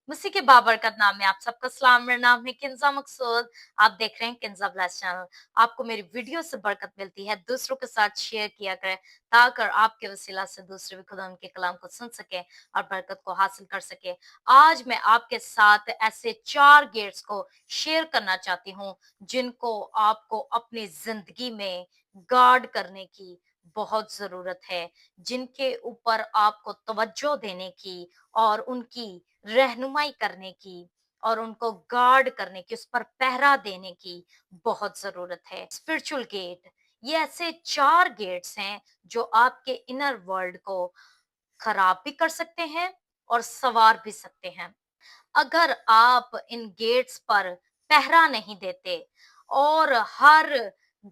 मसीह के बाबरकत नाम में आप सबका सलाम। मेरा नाम है किंजा मकसूद। आप देख रहे हैं किंजा ब्लेस चैनल। आपको मेरी वीडियो से बरकत मिलती है, दूसरों के साथ शेयर किया करें ताकि आपके वसीला से दूसरे भी खुदा के कलाम को सुन सके और बरकत को हासिल कर सके। आज मैं आपके साथ ऐसे 4 गेट्स को शेयर करना चाहती हूँ जिनको आपको अपनी जिंदगी में गार्ड करने की बहुत जरूरत है, जिनके ऊपर आपको तवज्जो देने की और उनकी रहनुमाई करने की और उनको गार्ड करने की, उस पर पहरा देने की बहुत जरूरत है। स्पिरिचुअल गेट, ये ऐसे 4 गेट्स हैं जो आपके इनर वर्ल्ड को खराब भी कर सकते हैं और संवार भी सकते हैं। अगर आप इन गेट्स पर पहरा नहीं देते और हर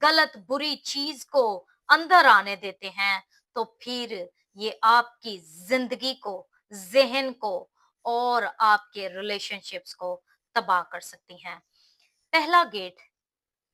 गलत बुरी चीज को अंदर आने देते हैं, तो फिर ये आपकी जिंदगी को, जहन को और आपके रिलेशनशिप्स को तबाह कर सकती हैं। पहला गेट,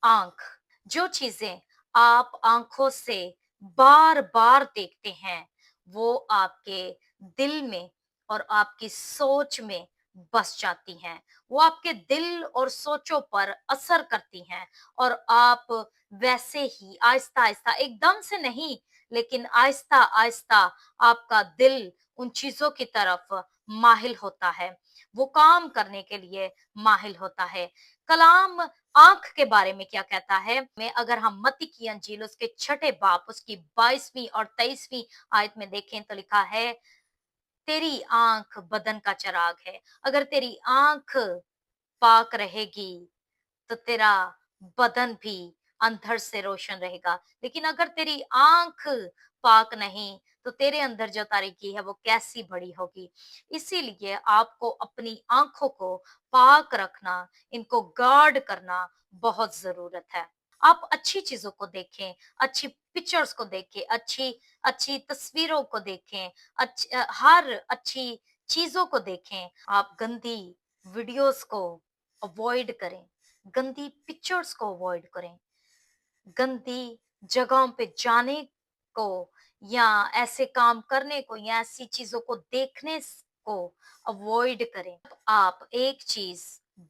आंख। जो चीजें आप आंखों से बार बार देखते हैं वो आपके दिल में और आपकी सोच में बस जाती हैं। वो आपके दिल और सोचों पर असर करती हैं और आप वैसे ही आहिस्ता आहिस्ता, एकदम से नहीं लेकिन आहिस्ता आहिस्ता, आपका दिल उन चीजों की तरफ माहिल होता है, वो काम करने के लिए माहिल होता है। कलाम आंख के बारे में क्या कहता है? में अगर हम मत्ती की अंजील उसके 6 बाब उसकी 22वीं और 23वीं आयत में देखें तो लिखा है, तेरी आंख बदन का चिराग है। अगर तेरी आंख पाक रहेगी तो तेरा बदन भी अंदर से रोशन रहेगा। लेकिन अगर तेरी आंख पाक नहीं तो तेरे अंदर जो तारीकी है वो कैसी बड़ी होगी। इसीलिए आपको अपनी आंखों को पाक रखना, इनको गार्ड करना बहुत जरूरत है। आप अच्छी चीजों को देखें, अच्छी पिक्चर्स को देखें, अच्छी अच्छी तस्वीरों को देखें, हर अच्छी चीजों को देखें। आप गंदी वीडियोस को अवॉइड करें, गंदी पिक्चर्स को अवॉइड करें, गंदी जगहों पे जाने को या ऐसे काम करने को या ऐसी चीजों को देखने को अवॉइड करें। आप एक चीज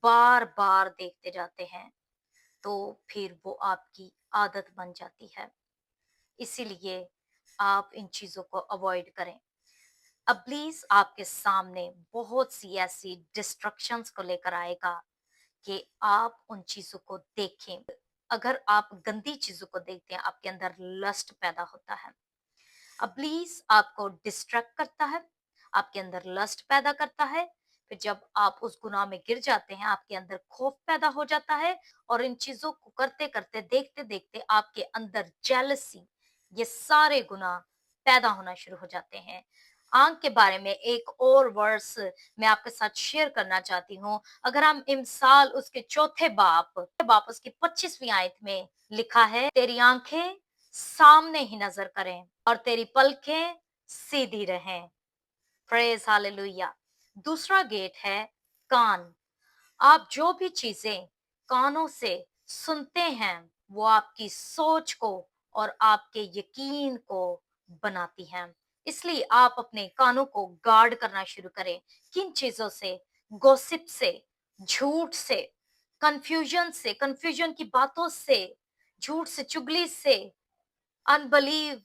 बार बार देखते जाते हैं तो फिर वो आपकी आदत बन जाती है। इसीलिए आप इन चीजों को अवॉइड करें। इब्लीस आपके सामने बहुत सी ऐसी डिस्ट्रक्शंस को लेकर आएगा कि आप उन चीजों को देखें। अगर आप गंदी चीजों को देखते हैं, आपके अंदर लस्ट पैदा होता है। इब्लीस आपको डिस्ट्रैक्ट करता है, आपके अंदर लस्ट पैदा करता है। फिर जब आप उस गुनाह में गिर जाते हैं, आपके अंदर खौफ पैदा हो जाता है और इन चीजों को करते करते, देखते देखते आपके अंदर जेलसी, ये सारे गुनाह पैदा होना शुरू हो जाते हैं। आंख के बारे में एक और वर्स मैं आपके साथ शेयर करना चाहती हूँ। अगर हम इमसाल उसके 4 बाप उसकी 25वीं आयत में लिखा है, तेरी आंखें सामने ही नजर करें और तेरी पलकें सीधी रहें। Praise hallelujah. दूसरा गेट है कान। आप जो भी चीजें कानों से सुनते हैं वो आपकी सोच को और आपके यकीन को बनाती हैं। इसलिए आप अपने कानों को गार्ड करना शुरू करें। किन चीजों से? गॉसिप से, झूठ से, कंफ्यूजन की बातों से, झूठ से, चुगली से, अनबलीव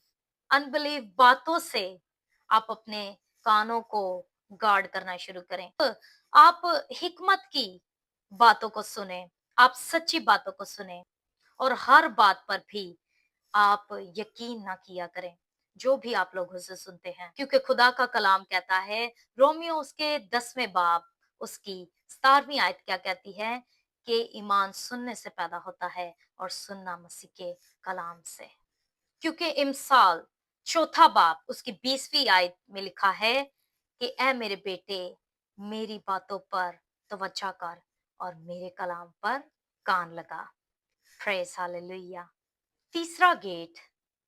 अनबलीव बातों से आप अपने कानों को गार्ड करना शुरू करें। आप हिकमत की बातों को सुने, आप सच्ची बातों को सुने और हर बात पर भी आप यकीन ना किया करें जो भी आप लोगों से सुनते हैं, क्योंकि खुदा का कलाम कहता है, रोमियो उसके 10वें बाब उसकी 17वीं आयत क्या कहती है कि ईमान सुनने से पैदा होता है और सुनना मसीह के कलाम से। क्योंकि इमसाल 4 बाब उसकी 20वीं आयत में लिखा है कि ऐ मेरे बेटे, मेरी बातों पर तवज्जो कर और मेरे कलाम पर कान लगा। Praise hallelujah. तीसरा गेट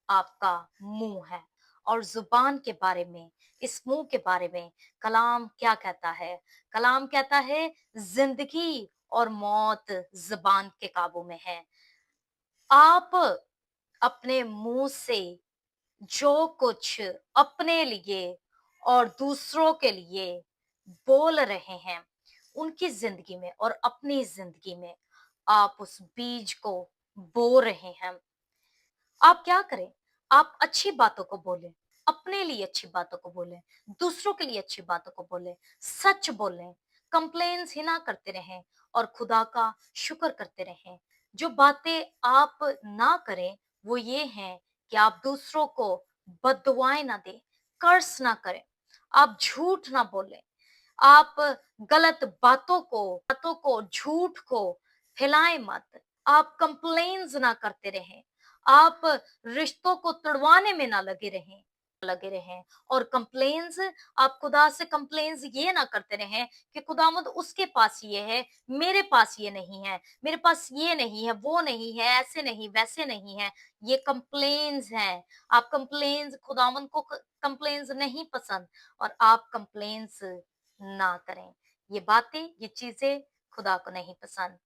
आपका मुंह है और जुबान के बारे में, इस मुंह के बारे में कलाम क्या कहता है? कलाम कहता है, जिंदगी और मौत जुबान के काबू में है। आप अपने मुंह से जो कुछ अपने लिए और दूसरों के लिए बोल रहे हैं उनकी जिंदगी में और अपनी जिंदगी में आप उस बीज को बो रहे हैं। आप क्या करें? आप अच्छी बातों को बोलें, अपने लिए अच्छी बातों को बोलें, दूसरों के लिए अच्छी बातों को बोलें, सच बोलें, कंप्लेंट्स ही ना करते रहें और खुदा का शुक्र करते रहें। जो बातें आप ना करें, वो ये हैं कि आप दूसरों को बद्दुआएँ ना दें, कर्स ना करें, आप झूठ ना बोलें, आप गलत बातों को, झूठ को फैलाएँ मत। आप कंप्लेंट्स ना करते रहें। आप रिश्तों को तुड़वाने में ना लगे रहें और कंप्लेंट्स आप खुदा से कंप्लेंट्स ये ना करते रहें कि खुदावंद उसके पास ये है, मेरे पास ये नहीं है, मेरे पास ये नहीं है, वो नहीं है, ऐसे नहीं, वैसे नहीं है। ये कंप्लेंट्स हैं। आप कंप्लेंट्स खुदावंद को कंप्लेंट्स नहीं पसंद और आप कंप्लेंट्स ना करें। ये बातें, ये चीजें खुदा को नहीं पसंद।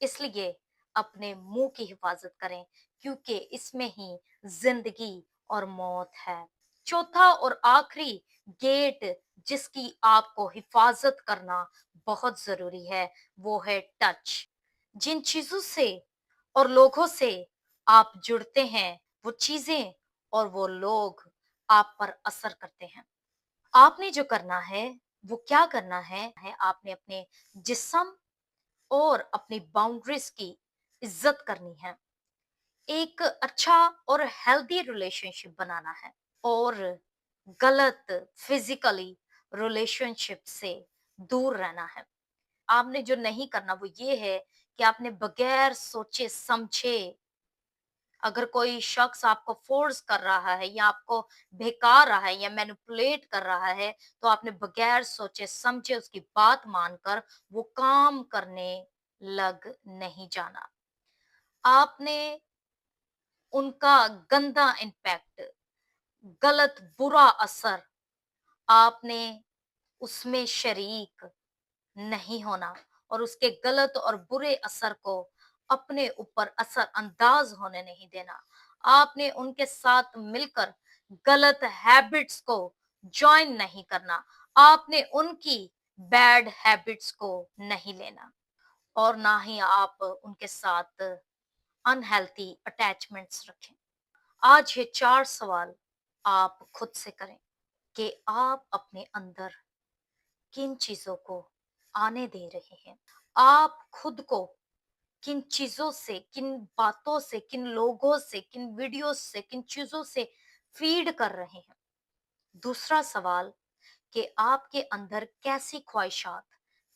इसलिए अपने मुंह की हिफाजत करें क्योंकि इसमें ही जिंदगी और मौत है। चौथा और आखिरी गेट जिसकी आपको हिफाजत करना बहुत जरूरी है, वो है टच। जिन चीजों से और लोगों से आप जुड़ते हैं, वो चीजें और वो लोग आप पर असर करते हैं। आपने जो करना है, वो क्या करना है आपने अपने जिस्म और अपनी बाउंड्रीज की इज्जत करनी है। एक अच्छा और हेल्दी रिलेशनशिप बनाना है और गलत फिजिकली रिलेशनशिप से दूर रहना है। आपने जो नहीं करना वो ये है कि आपने बगैर सोचे समझे, अगर कोई शख्स आपको फोर्स कर रहा है या आपको बहका रहा है या मैनिपुलेट कर रहा है, तो आपने बगैर सोचे समझे उसकी बात मानकर वो काम करने लग नहीं जाना। आपने उनका गंदा इम्पैक्ट, गलत बुरा असर, आपने उसमें शरीक नहीं होना और उसके गलत और बुरे असर को अपने ऊपर असर अंदाज होने नहीं देना। आपने उनके साथ मिलकर गलत हैबिट्स को जॉइन नहीं करना। आपने उनकी बैड हैबिट्स को नहीं लेना और ना ही आप उनके साथ अनहेल्थी अटैचमेंट्स रखें। आज ये 4 सवाल आप खुद से करें कि आप अपने अंदर किन चीजों को आने दे रहे हैं। आप खुद को किन चीजों से, किन बातों से, किन लोगों से, किन वीडियोस से, किन चीजों से फीड कर रहे हैं। दूसरा सवाल कि आपके अंदर कैसी ख्वाहिशात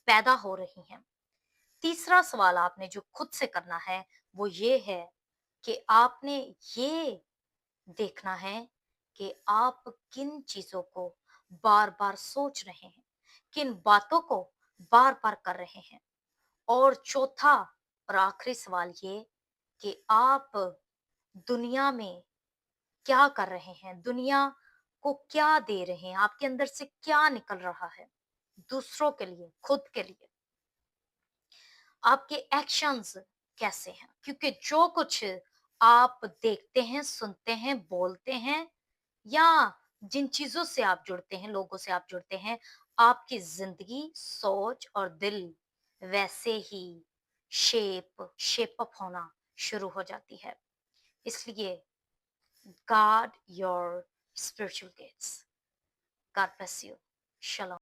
पैदा हो रही हैं। तीसरा सवाल आपने जो खुद से करना है वो ये है कि आपने ये देखना है कि आप किन चीजों को बार बार सोच रहे हैं, किन बातों को बार बार कर रहे हैं। और चौथा और आखिरी सवाल ये कि आप दुनिया में क्या कर रहे हैं, दुनिया को क्या दे रहे हैं, आपके अंदर से क्या निकल रहा है दूसरों के लिए, खुद के लिए। आपके एक्शंस कैसे हैं, क्योंकि जो कुछ आप देखते हैं, सुनते हैं, बोलते हैं या जिन चीजों से आप जुड़ते हैं, लोगों से आप जुड़ते हैं, आपकी जिंदगी, सोच और दिल वैसे ही शेप अप होना शुरू हो जाती है। इसलिए guard your spiritual gates. God bless you. Shalom.